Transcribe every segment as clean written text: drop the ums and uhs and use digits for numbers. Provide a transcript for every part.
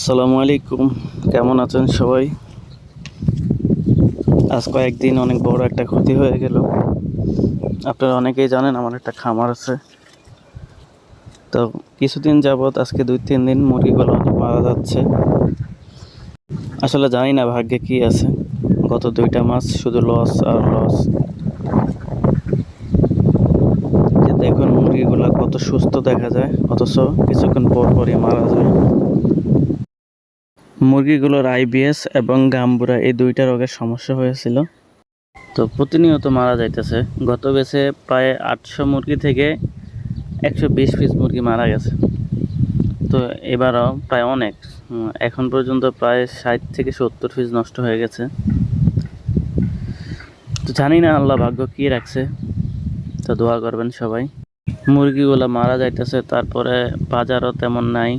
আসসালামু আলাইকুম। কেমন আছেন সবাই? আজ কয়েকদিন অনেক বড় একটা ক্ষতি হয়ে গেল। আপনারা অনেকেই জানেন আমার একটা খামার আছে। তো কিছুদিন যাবৎ আজকে 2-3 দিন মুরগিগুলো মারা যাচ্ছে। আসলে জানি না ভাগ্যে কি আছে। গত 2টা মাস শুধু লস আর লস। যে দেখুন মুরগিগুলো কত সুস্থ দেখা যায়, অথচ কিছুক্ষণ পর পরই মারা যায়। মুরগিগুলোর আইবিএস এবং গাম্বুরা এই 2টা রোগের সমস্যা হয়েছিল। তো প্রতিনিয়ত মারা যাইতেছে। গত বেচে প্রায় 800 মুরগি থেকে 120 পিস মুরগি মারা গেছে। তো এবারও প্রায় অনেক, এখন পর্যন্ত প্রায় 60 থেকে 70 পিস নষ্ট হয়ে গেছে। তো জানি না আল্লাহ ভাগ্য কি রাখছে, তো দোয়া করবেন সবাই। মুরগিগুলো মারা যাইতেছে, তারপরে বাজারও তেমন নাই,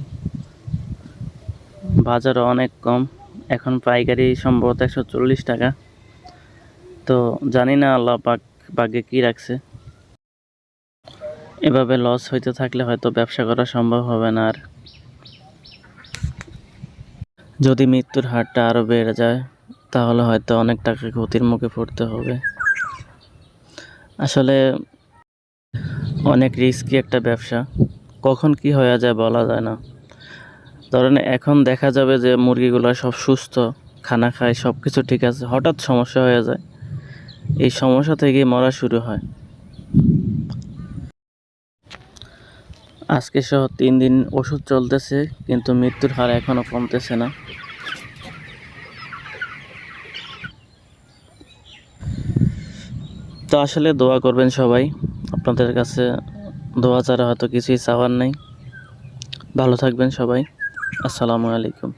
বাজারও অনেক কম। এখন পাইকারি সম্ভবত 140 টাকা। তো জানি না আল্লাহ পাক ভাগ্যে কি রাখছে। এভাবে লস হইতে থাকলে হয়তো ব্যবসা করা সম্ভব হবে না আর। যদি মৃত্যুর হারটা আরও বেড়ে যায় তাহলে হয়তো অনেক টাকা ক্ষতির মুখে পড়তে হবে। আসলে অনেক রিস্কি একটা ব্যবসা, কখন কি হয়ে যায় বলা যায় না। ধরেন এখন দেখা যাবে যে মুরগিগুলো সব সুস্থ, খানা খায়, সব কিছু ঠিক আছে, হঠাৎ সমস্যা হয়ে যায়। এই সমস্যা থেকেই মরা শুরু হয়। আজকে সহ 3 দিন ওষুধ চলতেছে, কিন্তু মৃত্যুর হার এখনও কমতেছে না। তো আসলে দোয়া করবেন সবাই। আপনাদের কাছে দোয়া ছাড়া হয়তো কিছুই চাওয়ার নেই। ভালো থাকবেন সবাই। আসসালামু আলাইকুম।